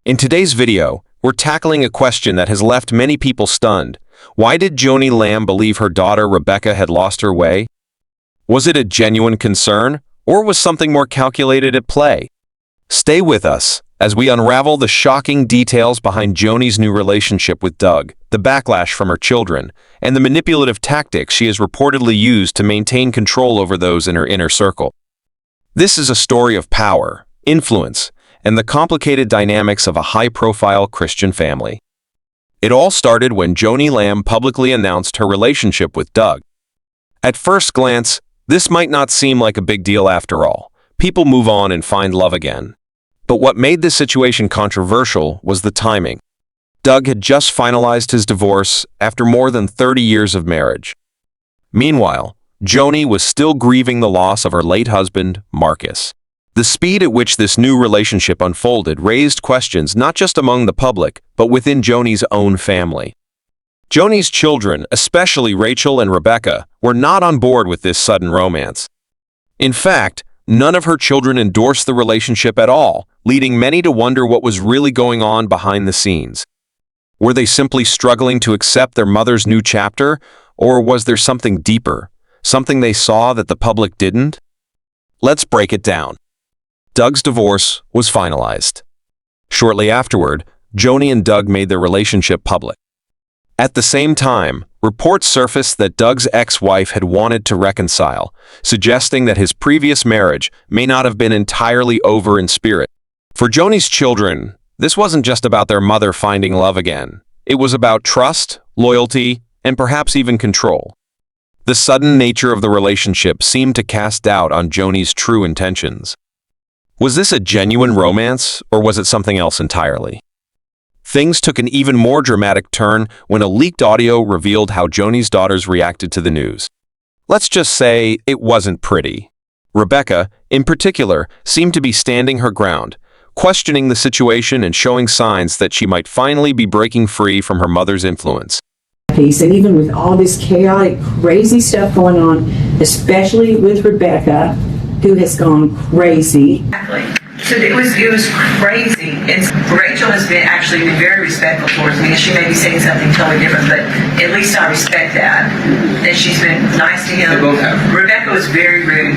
In today's video, we're tackling a question that has left many people stunned. Why did Joni Lamb believe her daughter Rebecca had lost her way? Was it a genuine concern, or was something more calculated at play? Stay with us as we unravel the shocking details behind Joni's new relationship with Doug, the backlash from her children, and the manipulative tactics she has reportedly used to maintain control over those in her inner circle. This is a story of power, influence, and the complicated dynamics of a high-profile Christian family. It all started when Joni Lamb publicly announced her relationship with Doug. At first glance, this might not seem like a big deal after all. People move on and find love again. But what made this situation controversial was the timing. Doug had just finalized his divorce after more than 30 years of marriage. Meanwhile, Joni was still grieving the loss of her late husband, Marcus. The speed at which this new relationship unfolded raised questions not just among the public, but within Joni's own family. Joni's children, especially Rachel and Rebecca, were not on board with this sudden romance. In fact, none of her children endorsed the relationship at all, leading many to wonder what was really going on behind the scenes. Were they simply struggling to accept their mother's new chapter, or was there something deeper, something they saw that the public didn't? Let's break it down. Doug's divorce was finalized. Shortly afterward, Joni and Doug made their relationship public. At the same time, reports surfaced that Doug's ex-wife had wanted to reconcile, suggesting that his previous marriage may not have been entirely over in spirit. For Joni's children, this wasn't just about their mother finding love again. It was about trust, loyalty, and perhaps even control. The sudden nature of the relationship seemed to cast doubt on Joni's true intentions. Was this a genuine romance, or was it something else entirely? Things took an even more dramatic turn when a leaked audio revealed how Joni's daughters reacted to the news. Let's just say it wasn't pretty. Rebecca, in particular, seemed to be standing her ground, questioning the situation and showing signs that she might finally be breaking free from her mother's influence. And even with all this chaotic, crazy stuff going on, especially with Rebecca, who has gone crazy. Exactly. So it was crazy. And Rachel has actually been very respectful towards me. She may be saying something totally different, but at least I respect that she's been nice to him. They both have. Rebecca was very rude.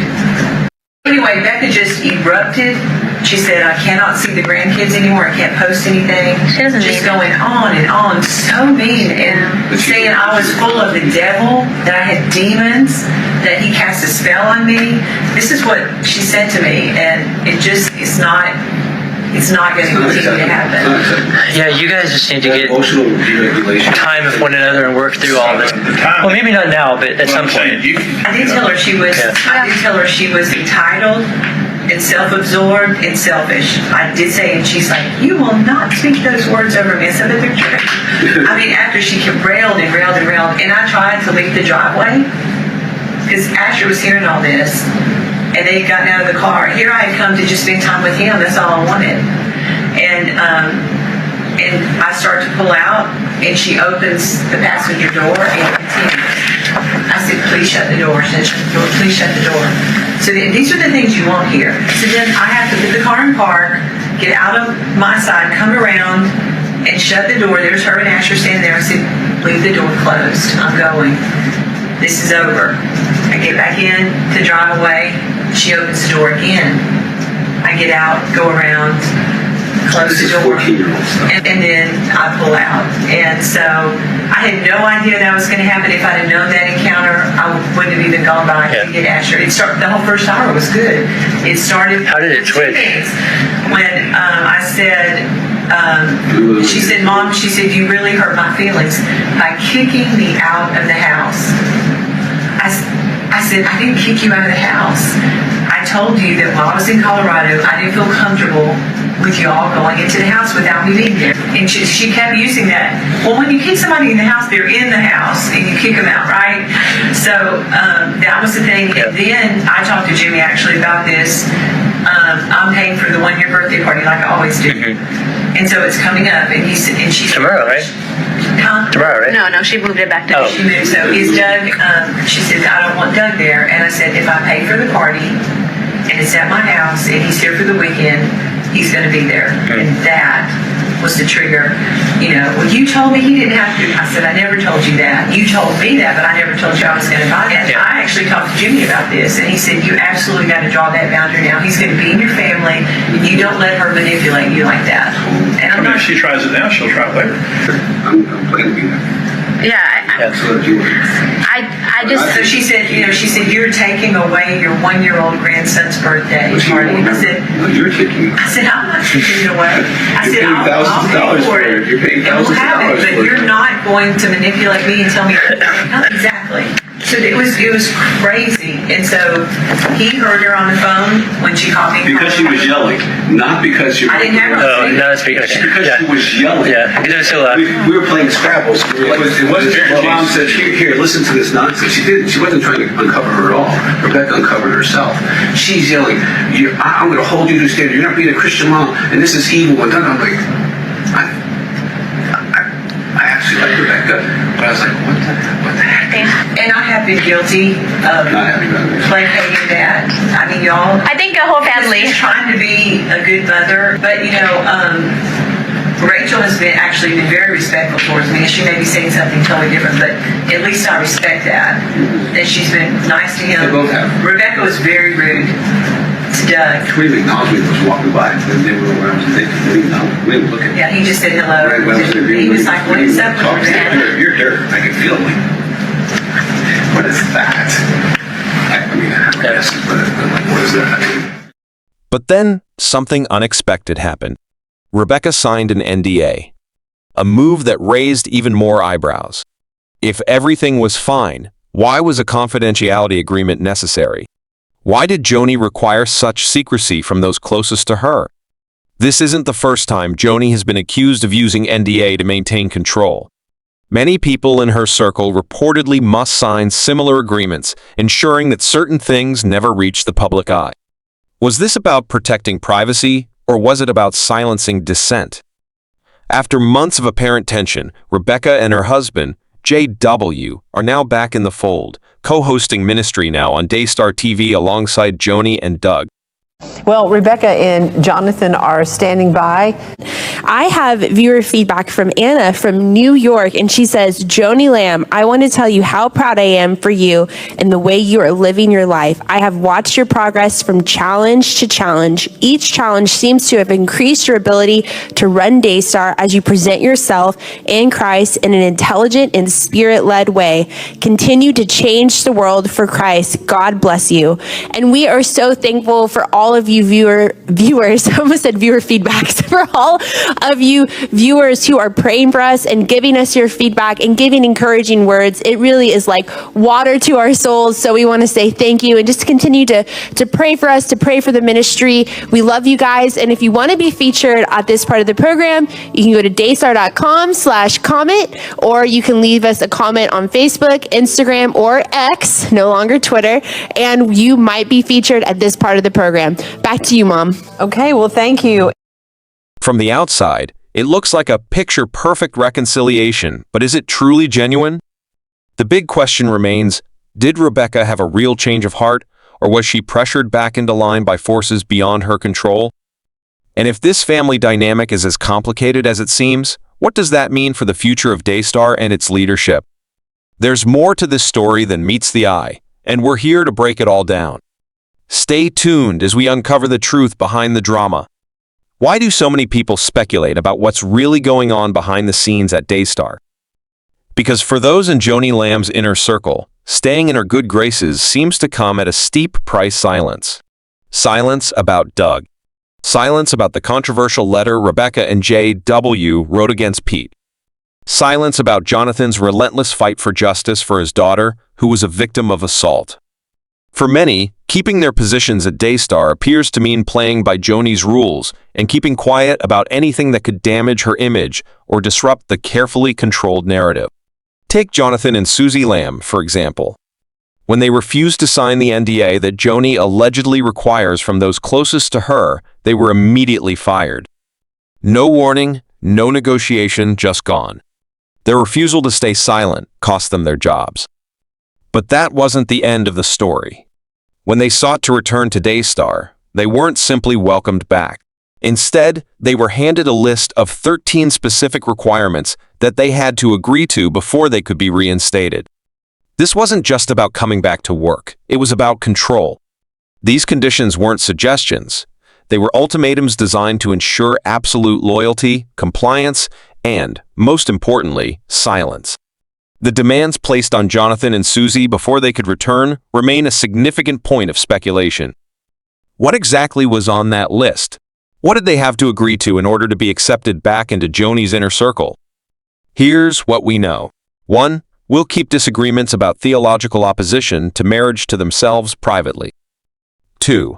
Anyway, Becca just erupted. She said, I cannot see the grandkids anymore. I can't post anything. She doesn't just need going on and on. So mean. And saying I was full of the devil, that I had demons, that he cast a spell on me. This is what she said to me. And it's not going to continue to happen. Yeah, you guys just need to get emotional deregulation. time with one another and work through all this. Well, maybe not now, but at some point. I did tell her she was entitled and self-absorbed and selfish. I did say, and she's like, you will not speak those words over me. I said, but they're true. I mean, after she railed and railed and railed, and I tried to leave the driveway, because Asher was hearing all this, and they had gotten out of the car. Here I had come to just spend time with him. That's all I wanted. And I start to pull out, and she opens the passenger door and continues. I said, please shut the door. She said, please shut the door. So these are the things you won't hear. So then I have to put the car in park, get out of my side, come around, and shut the door. There's her and Asher standing there. I said, leave the door closed. I'm going. This is over. I get back in to drive away. She opens the door again. I get out, go around, close the door, and then I pull out. And so I had no idea that was going to happen. If I'd have known that encounter, I wouldn't have even gone by to get Asher. The whole first hour was good. It started. How did it switch? When I said, she said, Mom, she said, you really hurt my feelings by kicking me out of the house. I said, I didn't kick you out of the house. I told you that while I was in Colorado, I didn't feel comfortable with y'all going into the house without me being there. And she kept using that. Well, when you kick somebody in the house, they're in the house, and you kick them out, right? So that was the thing. And then I talked to Jimmy actually about this. I'm paying for the one-year birthday party like I always do. Mm-hmm. And so it's coming up, and she's tomorrow, right? Huh? Tomorrow, right? No, she moved it back to She moved. So is Doug, she said, I don't want Doug there. And I said, if I pay for the party, and it's at my house, and he's here for the weekend, he's going to be there. And that was the trigger. Well, you told me he didn't have to. I said, I never told you that. You told me that, but I never told you I was going to buy that. Yeah. I actually talked to Jimmy about this, and he said, you absolutely got to draw that boundary now. He's going to be in your family, and you don't let her manipulate you like that. And I mean, if she tries it now, she'll try it later. I'm planning to be there. Yeah, So if you were. I just. So she said, you're taking away your 1-year-old grandson's birthday But you party. won't I have- said, No, you're taking it. I'm not taking it away. I You're said, paying thousands of I'll dollars pay for for it. it. You're paying And we'll thousands of have it, dollars but for it. you're not going to manipulate me and tell me. Not exactly. So it was crazy. And so he heard her on the phone when she called me. Because she was yelling, not because you were. I didn't have her. Oh, no, that's because Because she was yelling. Yeah, it was so loud. We were playing Scrabble. So we were like, it wasn't. Very Well, Mom cheap. said, "Here, listen to this nonsense." She didn't. She wasn't trying to uncover her at all. Rebecca uncovered herself. She's yelling, "I'm going to hold you to standard. You're not being a Christian mom, and this is evil." And then I'm like, I actually like Rebecca, but I was like, what the heck? And I have been guilty of Not happy about it. placating that. I mean, y'all. I think a whole family. Just trying to be a good mother, but Rachel has actually been very respectful towards me. She may be saying something totally different, but at least I respect that. And she's been nice to him. They both have. Rebecca was very rude to Doug. We didn't acknowledge me was walking by. They were around. They didn't know. We didn't look at. Yeah, he just said hello. Right, well, He was like, "What is up with Rebecca?" You're dirt. I can feel it. What is that? I guess, but like, what is that? But then, something unexpected happened. Rebecca signed an NDA, a move that raised even more eyebrows. If everything was fine, why was a confidentiality agreement necessary? Why did Joni require such secrecy from those closest to her? This isn't the first time Joni has been accused of using NDA to maintain control. Many people in her circle reportedly must sign similar agreements, ensuring that certain things never reach the public eye. Was this about protecting privacy, or was it about silencing dissent? After months of apparent tension, Rebecca and her husband, JW, are now back in the fold, co-hosting Ministry Now on Daystar TV alongside Joni and Doug. Well, Rebecca and Jonathan are standing by. I have viewer feedback from Anna from New York, and she says, Joni Lamb, I want to tell you how proud I am for you and the way you are living your life. I have watched your progress from challenge to challenge. Each challenge seems to have increased your ability to run Daystar as you present yourself and Christ in an intelligent and spirit-led way. Continue to change the world for Christ. God bless you. And we are so thankful for all of you viewers, I almost said viewer feedbacks, for all of you viewers who are praying for us and giving us your feedback and giving encouraging words. It really is like water to our souls. So we want to say thank you and just continue to pray for us, to pray for the ministry. We love you guys. And if you want to be featured at this part of the program, you can go to daystar.com/comment, or you can leave us a comment on Facebook, Instagram, or X, no longer Twitter, and you might be featured at this part of the program. Back to you, Mom. Okay, well, thank you. From the outside, it looks like a picture-perfect reconciliation, but is it truly genuine? The big question remains, did Rebecca have a real change of heart, or was she pressured back into line by forces beyond her control? And if this family dynamic is as complicated as it seems, what does that mean for the future of Daystar and its leadership? There's more to this story than meets the eye, and we're here to break it all down. Stay tuned as we uncover the truth behind the drama. Why do so many people speculate about what's really going on behind the scenes at Daystar? Because for those in Joni Lamb's inner circle, staying in her good graces seems to come at a steep price silence. Silence about Doug. Silence about the controversial letter Rebecca and JW wrote against Pete. Silence about Jonathan's relentless fight for justice for his daughter, who was a victim of assault. For many, keeping their positions at Daystar appears to mean playing by Joni's rules and keeping quiet about anything that could damage her image or disrupt the carefully controlled narrative. Take Jonathan and Susie Lamb, for example. When they refused to sign the NDA that Joni allegedly requires from those closest to her, they were immediately fired. No warning, no negotiation, just gone. Their refusal to stay silent cost them their jobs. But that wasn't the end of the story. When they sought to return to Daystar, they weren't simply welcomed back. Instead, they were handed a list of 13 specific requirements that they had to agree to before they could be reinstated. This wasn't just about coming back to work, it was about control. These conditions weren't suggestions. They were ultimatums designed to ensure absolute loyalty, compliance, and, most importantly, silence. The demands placed on Jonathan and Susie before they could return remain a significant point of speculation. What exactly was on that list? What did they have to agree to in order to be accepted back into Joni's inner circle? Here's what we know. 1. We'll keep disagreements about theological opposition to marriage to themselves privately. 2.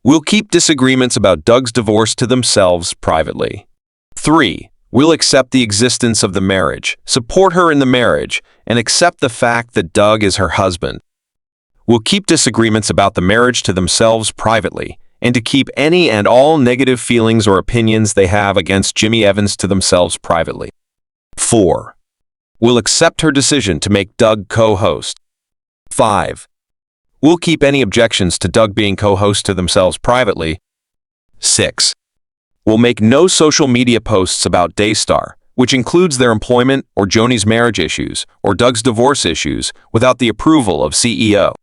We'll keep disagreements about Doug's divorce to themselves privately. 3. We'll accept the existence of the marriage, support her in the marriage, and accept the fact that Doug is her husband. We'll keep disagreements about the marriage to themselves privately, and to keep any and all negative feelings or opinions they have against Jimmy Evans to themselves privately. 4. We'll accept her decision to make Doug co-host. 5. We'll keep any objections to Doug being co-host to themselves privately. 6. We'll make no social media posts about Daystar, which includes their employment or Joni's marriage issues or Doug's divorce issues, without the approval of CEO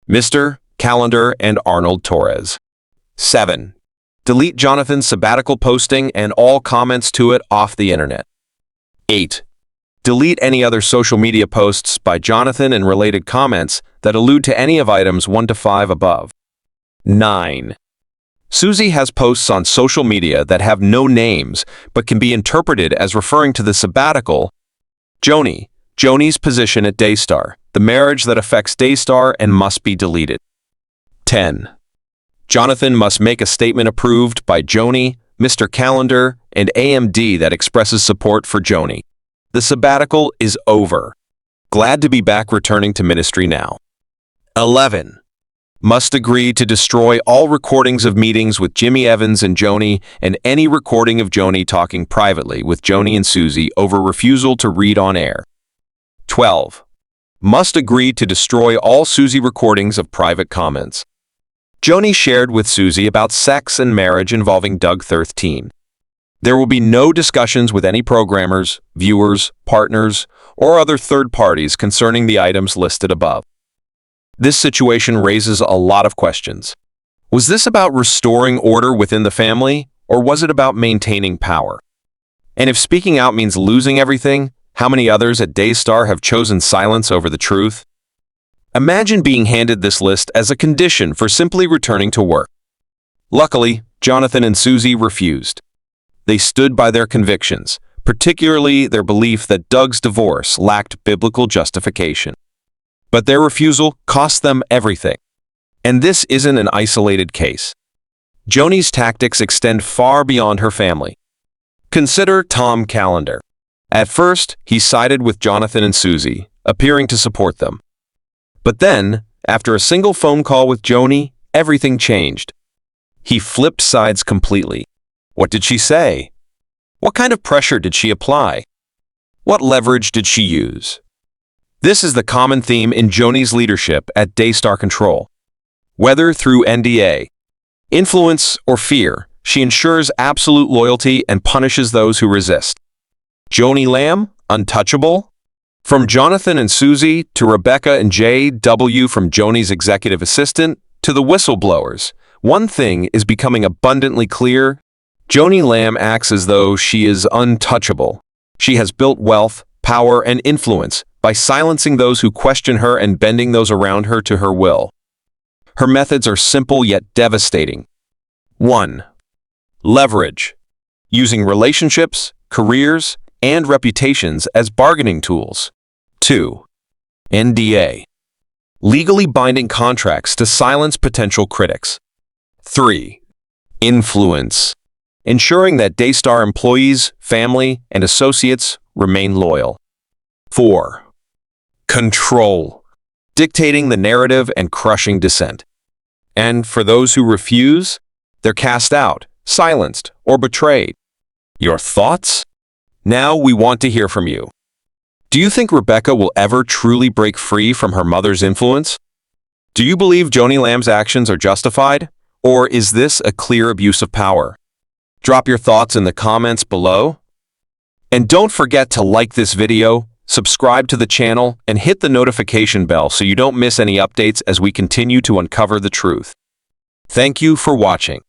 Mr. Calendar and Arnold Torres. 7. Delete Jonathan's sabbatical posting and all comments to it off the internet. 8. Delete any other social media posts by Jonathan and related comments that allude to any of items 1 to 5 above. 9. Susie has posts on social media that have no names but can be interpreted as referring to the sabbatical, Joni's position at Daystar, the marriage that affects Daystar and must be deleted. 10. Jonathan must make a statement approved by Joni, Mr. Calendar, and AMD that expresses support for Joni. The sabbatical is over. Glad to be back returning to ministry now. 11. Must agree to destroy all recordings of meetings with Jimmy Evans and Joni and any recording of Joni talking privately with Joni and Susie over refusal to read on air. 12. Must agree to destroy all Susie recordings of private comments Joni shared with Susie about sex and marriage involving Doug 13. There will be no discussions with any programmers, viewers, partners, or other third parties concerning the items listed above. This situation raises a lot of questions. Was this about restoring order within the family, or was it about maintaining power? And if speaking out means losing everything, how many others at Daystar have chosen silence over the truth? Imagine being handed this list as a condition for simply returning to work. Luckily, Jonathan and Susie refused. They stood by their convictions, particularly their belief that Doug's divorce lacked biblical justification. But their refusal cost them everything. And this isn't an isolated case. Joni's tactics extend far beyond her family. Consider Tom Calendar. At first, he sided with Jonathan and Susie, appearing to support them. But then, after a single phone call with Joni, everything changed. He flipped sides completely. What did she say? What kind of pressure did she apply? What leverage did she use? This is the common theme in Joni's leadership at Daystar Control. Whether through NDA, influence, or fear, she ensures absolute loyalty and punishes those who resist. Joni Lamb, untouchable? From Jonathan and Susie to Rebecca and J.W. from Joni's executive assistant to the whistleblowers, one thing is becoming abundantly clear. Joni Lamb acts as though she is untouchable. She has built wealth, power, and influence by silencing those who question her and bending those around her to her will. Her methods are simple yet devastating. 1. Leverage. Using relationships, careers, and reputations as bargaining tools. 2. NDA. Legally binding contracts to silence potential critics. 3. Influence. Ensuring that Daystar employees, family, and associates remain loyal. 4. Control. Dictating the narrative and crushing dissent. And for those who refuse, they're cast out, silenced, or betrayed. Your thoughts? Now we want to hear from you. Do you think Rebecca will ever truly break free from her mother's influence? Do you believe Joni Lamb's actions are justified? Or is this a clear abuse of power? Drop your thoughts in the comments below. And don't forget to like this video, subscribe to the channel, and hit the notification bell so you don't miss any updates as we continue to uncover the truth. Thank you for watching.